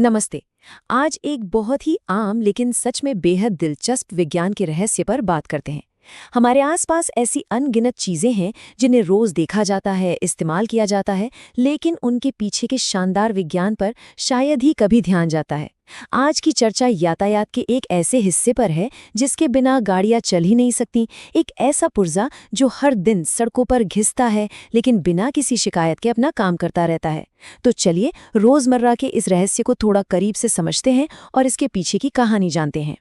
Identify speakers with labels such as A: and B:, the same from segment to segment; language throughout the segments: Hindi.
A: नमस्ते। आज एक बहुत ही आम लेकिन सच में बेहद दिलचस्प विज्ञान के रहस्य पर बात करते हैं। हमारे आसपास ऐसी अनगिनत चीजें हैं जिन्हें रोज देखा जाता है, इस्तेमाल किया जाता है, लेकिन उनके पीछे के शानदार विज्ञान पर शायद ही कभी ध्यान जाता है। आज की चर्चा यातायात के एक ऐसे हिस्से पर है जिसके बिना गाड़ियां चल ही नहीं सकती, एक ऐसा पुर्जा जो हर दिन सड़कों पर घिसता है लेकिन बिना किसी शिकायत के अपना काम करता रहता है। तो चलिए रोजमर्रा के इस रहस्य को थोड़ा करीब से समझते हैं और इसके पीछे की कहानी जानते हैं।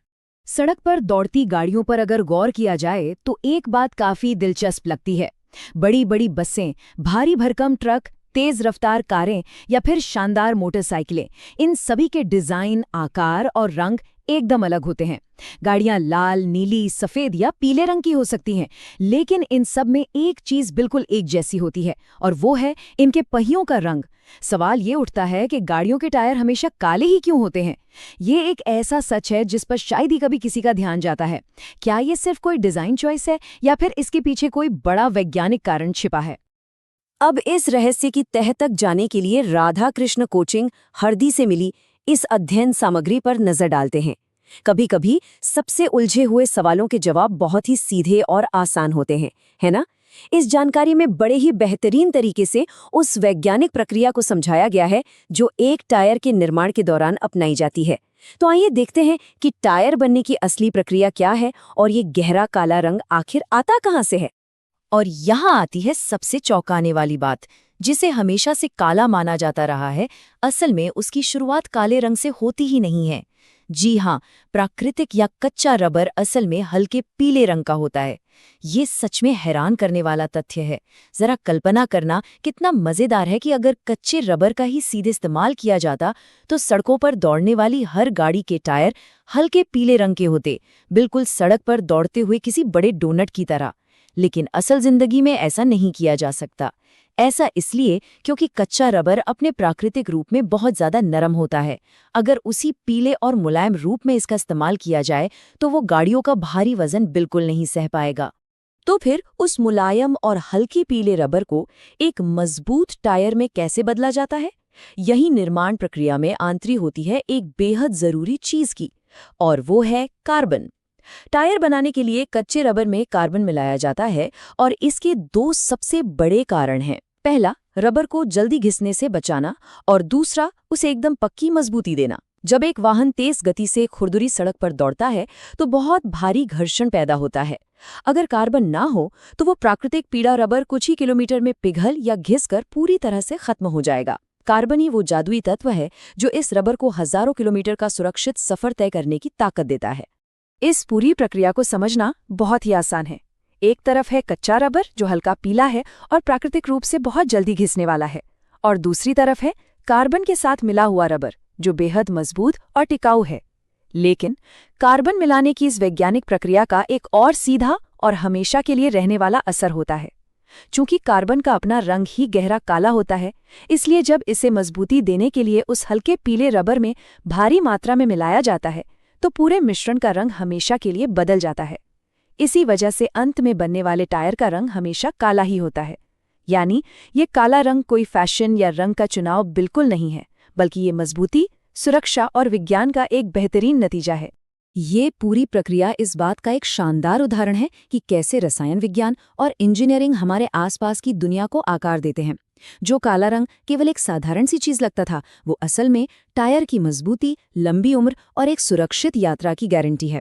B: सड़क पर दौड़ती गाड़ियों पर अगर गौर किया जाए तो एक बात काफी दिलचस्प लगती है। बड़ी बड़ी बसें, भारी भरकम ट्रक, तेज रफ्तार कारें या फिर शानदार मोटरसाइकिलें, इन सभी के डिजाइन, आकार और रंग एकदम अलग होते हैं। गाड़ियां लाल, नीली, सफेद या पीले रंग की हो सकती हैं, लेकिन इन सब में एक चीज बिल्कुल एक जैसी होती है और वो है इनके पहियों का रंग। सवाल ये उठता है कि गाड़ियों के टायर हमेशा काले ही क्यों होते हैं? ये एक ऐसा सच है जिस पर शायद ही कभी किसी का ध्यान जाता है। क्या ये सिर्फ कोई डिजाइन चॉइस है या फिर इसके पीछे कोई बड़ा वैज्ञानिक कारण छिपा है?
A: अब इस रहस्य की तह तक जाने के लिए राधा कृष्ण कोचिंग हरदी से मिली इस अध्ययन सामग्री पर नजर डालते हैं। कभी-कभी सबसे उलझे हुए सवालों के जवाब बहुत ही सीधे और आसान होते हैं, है ना? इस जानकारी में बड़े ही बेहतरीन तरीके से उस वैज्ञानिक प्रक्रिया को समझाया गया है जो एक टायर के निर्माण के दौरान अपनाई जाती है। तो आइए देखते हैं कि टायर बनने की असली प्रक्रिया क्या है और ये गहरा काला रंग आखिर आता कहाँ से है। और यहाँ आती है सबसे चौंकाने वाली बात, जिसे हमेशा से काला माना जाता रहा है, असल में उसकी शुरुआत काले रंग से होती ही नहीं है। जी हाँ, प्राकृतिक या कच्चा रबर असल में हल्के पीले रंग का होता है। ये सच में हैरान करने वाला तथ्य है। जरा कल्पना करना कितना मजेदार है कि अगर कच्चे रबर का ही सीधे इस्तेमाल किया जाता तो सड़कों पर दौड़ने वाली हर गाड़ी के टायर हल्के पीले रंग के होते, बिल्कुल सड़क पर दौड़ते हुए किसी बड़े डोनट की तरह। लेकिन असल जिंदगी में ऐसा नहीं किया जा सकता। ऐसा इसलिए क्योंकि कच्चा रबर अपने प्राकृतिक रूप में बहुत ज्यादा नरम होता है। अगर उसी पीले और मुलायम रूप में इसका इस्तेमाल किया जाए तो वो गाड़ियों का भारी वजन बिल्कुल नहीं सह पाएगा। तो फिर उस मुलायम और हल्की पीले रबर को एक मजबूत टायर में कैसे बदला जाता है? यही निर्माण प्रक्रिया में आंतरी होती है एक बेहद जरूरी चीज की, और वो है कार्बन। टायर बनाने के लिए कच्चे रबर में कार्बन मिलाया जाता है और इसके दो सबसे बड़े कारण हैं। पहला, रबर को जल्दी घिसने से बचाना, और दूसरा, उसे एकदम पक्की मजबूती देना। जब एक वाहन तेज गति से खुरदुरी सड़क पर दौड़ता है तो बहुत भारी घर्षण पैदा होता है। अगर कार्बन ना हो तो वो प्राकृतिक पीला रबर कुछ ही किलोमीटर में पिघल या घिसकर पूरी तरह से खत्म हो जाएगा। कार्बन ही वो जादुई तत्व है जो इस रबर को हजारों किलोमीटर का सुरक्षित सफर तय करने की ताकत देता है। इस पूरी प्रक्रिया को समझना बहुत ही आसान है। एक तरफ है कच्चा रबर जो हल्का पीला है और प्राकृतिक रूप से बहुत जल्दी घिसने वाला है, और दूसरी तरफ है कार्बन के साथ मिला हुआ रबर जो बेहद मजबूत और टिकाऊ है। लेकिन कार्बन मिलाने की इस वैज्ञानिक प्रक्रिया का एक और सीधा और हमेशा के लिए रहने वाला असर होता है। चूंकि कार्बन का अपना रंग ही गहरा काला होता है, इसलिए जब इसे मजबूती देने के लिए उस हल्के पीले रबर में भारी मात्रा में मिलाया जाता है तो पूरे मिश्रण का रंग हमेशा के लिए बदल जाता है। इसी वजह से अंत में बनने वाले टायर का रंग हमेशा काला ही होता है। यानी ये काला रंग कोई फैशन या रंग का चुनाव बिल्कुल नहीं है, बल्कि ये मजबूती, सुरक्षा और विज्ञान का एक बेहतरीन नतीजा है। ये पूरी प्रक्रिया इस बात का एक शानदार उदाहरण है कि कैसे रसायन विज्ञान और इंजीनियरिंग हमारे आसपास की दुनिया को आकार देते हैं। जो काला रंग केवल एक साधारण सी चीज लगता था, वो असल में टायर की मजबूती, लंबी उम्र और एक सुरक्षित यात्रा की गारंटी है।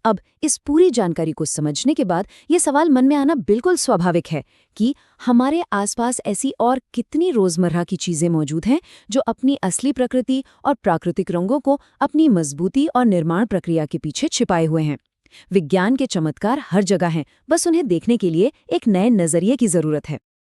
A: अब इस पूरी जानकारी को समझने के बाद ये सवाल मन में आना बिल्कुल स्वाभाविक है कि हमारे आसपास ऐसी और कितनी रोजमर्रा की चीजें मौजूद हैं जो अपनी असली प्रकृति और प्राकृतिक रंगों को अपनी मजबूती और निर्माण प्रक्रिया के पीछे छिपाए हुए हैं। विज्ञान के चमत्कार हर जगह हैं, बस उन्हें देखने के लिए एक नए नजरिए की जरूरत है।